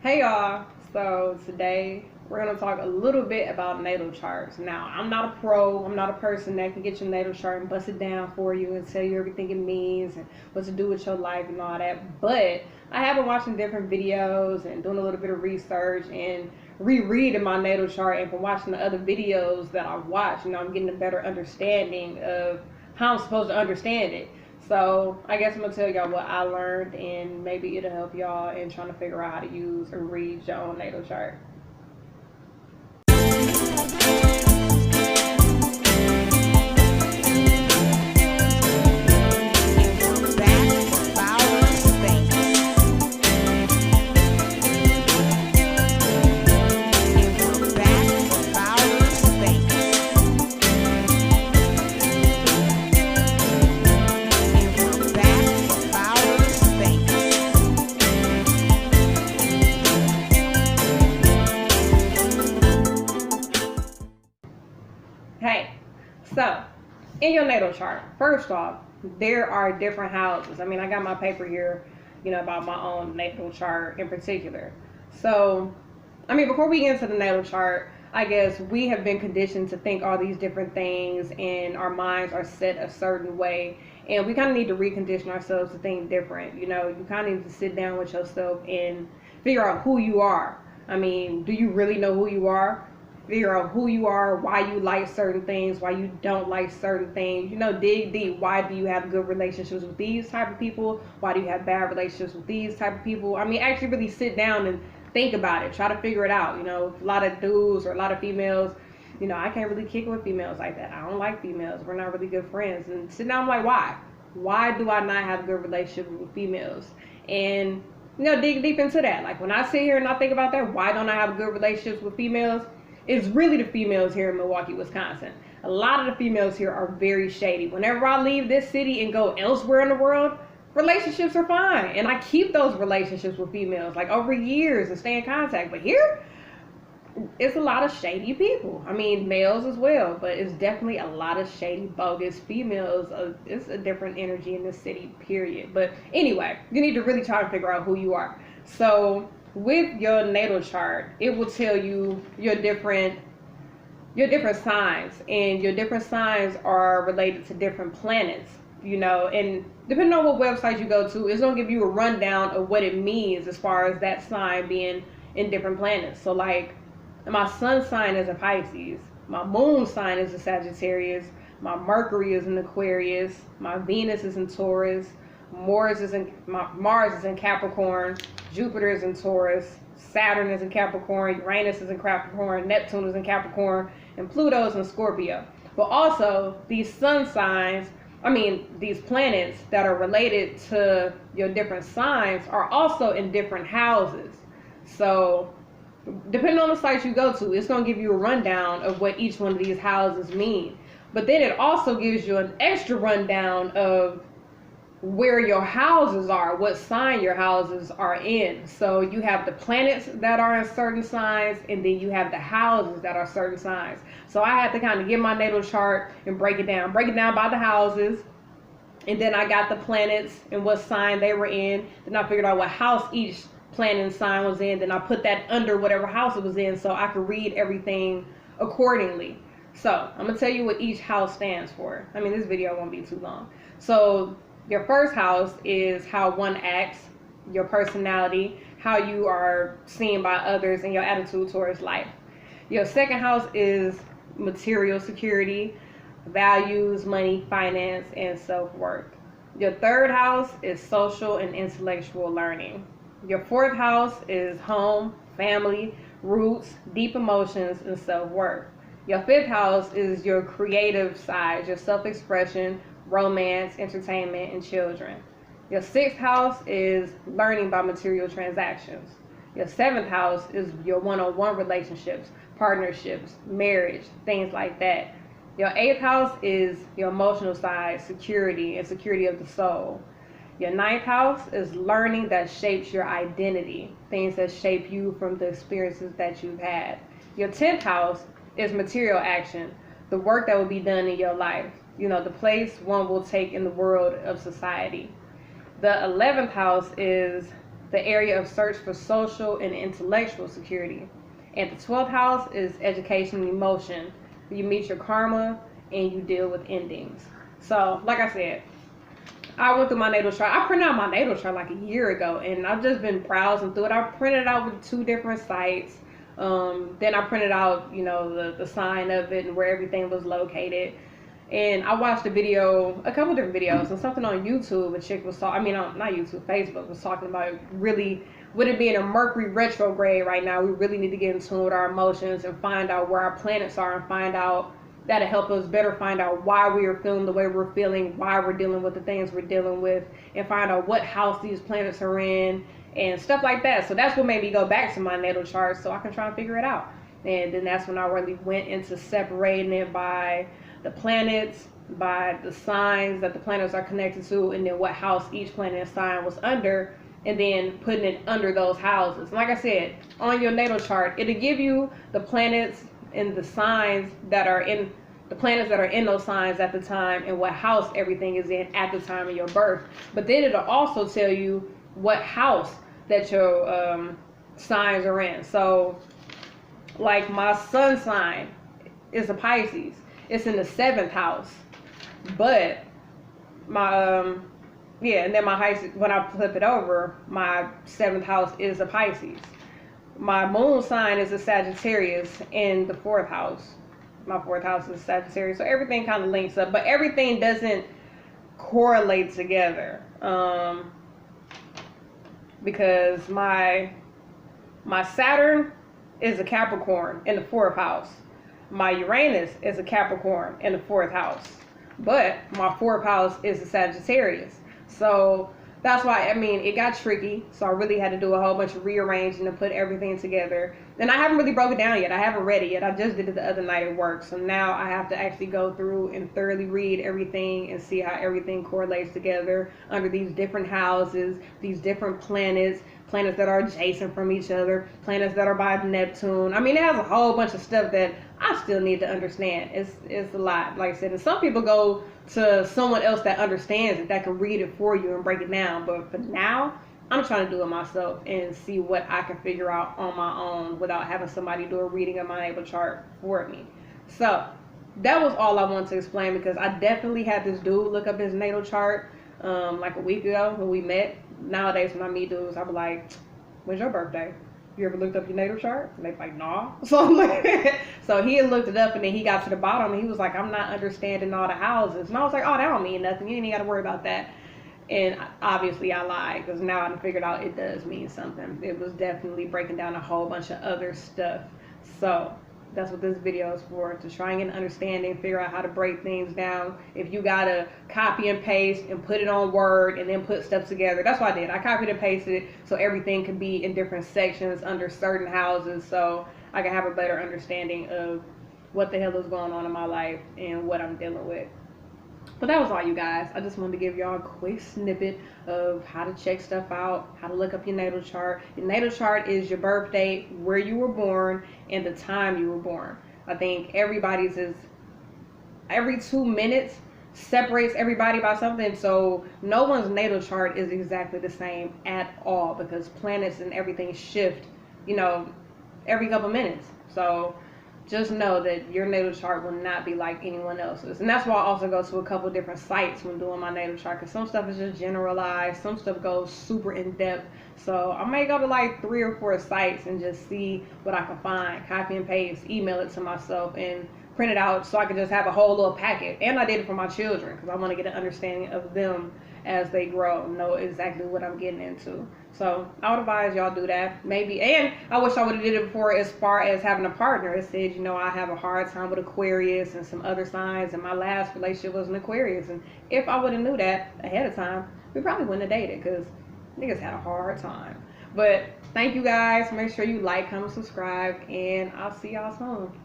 Hey y'all, so today we're going to talk a little bit about natal charts. Now, I'm not a pro, I'm not a person that can get your natal chart and bust it down for you and tell you everything it means and what to do with your life and all that, but I have been watching different videos and doing a little bit of research and rereading my natal chart, and from watching the other videos that I've watched, I'm getting a better understanding of how I'm supposed to understand it. So I guess I'm gonna tell y'all what I learned, and maybe it'll help y'all in trying to figure out how to use or read your own natal chart. Hey, so in your natal chart, first off, there are different houses. I got my paper here, about my own natal chart in particular. So, before we get into the natal chart, I guess we have been conditioned to think all these different things, and our minds are set a certain way, and we kind of need to recondition ourselves to think different. You kind of need to sit down with yourself and figure out who you are. Do you really know who you are? Figure out who you are, why you like certain things, why you don't like certain things. Dig deep. Why do you have good relationships with these type of people? Why do you have bad relationships with these type of people? Actually really sit down and think about it. Try to figure it out. A lot of dudes or a lot of females, I can't really kick it with females like that. I don't like females. We're not really good friends. And sit down, I'm like, why? Why do I not have good relationships with females? And, dig deep into that. Like, when I sit here and I think about that, why don't I have good relationships with females? It's really the females here in Milwaukee, Wisconsin. A lot of the females here are very shady. Whenever I leave this city and go elsewhere in the world, relationships are fine. And I keep those relationships with females, like, over years, and stay in contact. But here, it's a lot of shady people. Males as well, but it's definitely a lot of shady, bogus females. It's a different energy in this city, period. But anyway, you need to really try to figure out who you are. So with your natal chart, it will tell you your different signs, and your different signs are related to different planets, and depending on what website you go to, it's going to give you a rundown of what it means as far as that sign being in different planets. So, like, my sun sign is a Pisces, my moon sign is a Sagittarius, my Mercury is in Aquarius, my Venus is in Taurus, Mars is in Capricorn, Jupiter is in Taurus, Saturn is in Capricorn, Uranus is in Capricorn, Neptune is in Capricorn, and Pluto is in Scorpio. But also, these sun signs, these planets that are related to your different signs are also in different houses. So, depending on the site you go to, it's going to give you a rundown of what each one of these houses mean. But then it also gives you an extra rundown of where your houses are, what sign your houses are in. So you have the planets that are in certain signs, and then you have the houses that are certain signs. So I had to kind of get my natal chart and break it down by the houses, and then I got the planets and what sign they were in. Then I figured out what house each planet and sign was in. Then I put that under whatever house it was in, so I could read everything accordingly. So I'm gonna tell you what each house stands for. This video won't be too long. So your first house is how one acts, your personality, how you are seen by others, and your attitude towards life. Your second house is material security, values, money, finance, and self-worth. Your third house is social and intellectual learning. Your fourth house is home, family, roots, deep emotions, and self-worth. Your fifth house is your creative side, your self-expression, romance, entertainment, and children. Your sixth house is learning by material transactions. Your seventh house is your one-on-one relationships, partnerships, marriage, things like that. Your eighth house is your emotional side, security, and security of the soul. Your ninth house is learning that shapes your identity, things that shape you from the experiences that you've had. Your 10th house is material action, the work that will be done in your life. The place one will take in the world of society. The 11th house is the area of search for social and intellectual security. And the 12th house is education and emotion. You meet your karma and you deal with endings. So, like I said, I went through my natal chart. I printed out my natal chart like a year ago, and I've just been browsing through it. I printed it out with 2 different sites. Then I printed out, the sign of it and where everything was located. And I watched a couple different videos, and something on YouTube. A chick was talking, not YouTube, Facebook was talking about really, with it being a Mercury retrograde right now, we really need to get in tune with our emotions and find out where our planets are, and find out that'll help us better find out why we are feeling the way we're feeling, why we're dealing with the things we're dealing with, and find out what house these planets are in and stuff like that. So that's what made me go back to my natal chart so I can try and figure it out. And then that's when I really went into separating it by the planets, by the signs that the planets are connected to, and then what house each planet and sign was under, and then putting it under those houses. Like I said, on your natal chart, it'll give you the planets and the signs that are in the planets that are in those signs at the time, and what house everything is in at the time of your birth. But then it'll also tell you what house that your signs are in. So like my sun sign is a Pisces. It's in the 7th house. But my and then my when I flip it over, my 7th house is a Pisces. My moon sign is a Sagittarius in the 4th house. My 4th house is Sagittarius. So everything kind of links up, but everything doesn't correlate together. Because my Saturn is a Capricorn in the 4th house. My Uranus is a Capricorn in the 4th house. But my 4th house is a Sagittarius. So that's why, it got tricky. So I really had to do a whole bunch of rearranging to put everything together. And I haven't really broke it down yet. I haven't read it yet. I just did it the other night at work. So now I have to actually go through and thoroughly read everything and see how everything correlates together under these different houses, these different planets that are adjacent from each other, planets that are by Neptune. It has a whole bunch of stuff that I still need to understand. It's a lot, like I said. And some people go to someone else that understands it, that can read it for you and break it down. But for now, I'm trying to do it myself and see what I can figure out on my own without having somebody do a reading of my natal chart for me. So that was all I wanted to explain, because I definitely had this dude look up his natal chart like a week ago when we met. Nowadays when I meet dudes, I be like, when's your birthday? You ever looked up your natal chart? And they be like, nah. So I'm like, so he had looked it up, and then he got to the bottom and he was like, I'm not understanding all the houses. And I was like, oh, that don't mean nothing. You ain't got to worry about that. And obviously I lied, because now I figured out it does mean something. It was definitely breaking down a whole bunch of other stuff. So that's what this video is for, to try and get an understanding, figure out how to break things down. If you gotta copy and paste and put it on Word and then put stuff together, that's what I did. I copied and pasted it so everything could be in different sections under certain houses, so I can have a better understanding of what the hell is going on in my life and what I'm dealing with. But that was all, you guys. I just wanted to give y'all a quick snippet of how to check stuff out, how to look up your natal chart. Your natal chart is your birth date, where you were born, and the time you were born. I think everybody's is every 2 minutes separates everybody by something. So no one's natal chart is exactly the same at all, because planets and everything shift, every couple minutes. So just know that your natal chart will not be like anyone else's. And that's why I also go to a couple different sites when doing my natal chart, because some stuff is just generalized, some stuff goes super in depth. So I may go to like 3 or 4 sites and just see what I can find, copy and paste, email it to myself, and print it out so I can just have a whole little packet. And I did it for my children, because I want to get an understanding of them as they grow, know exactly what I'm getting into. So I would advise y'all do that, maybe. And I wish I would have did it before, as far as having a partner. It said, I have a hard time with Aquarius and some other signs, and my last relationship was an Aquarius. And if I would have knew that ahead of time, we probably wouldn't have dated, because niggas had a hard time. But thank you guys. Make sure you like, comment, subscribe, and I'll see y'all soon.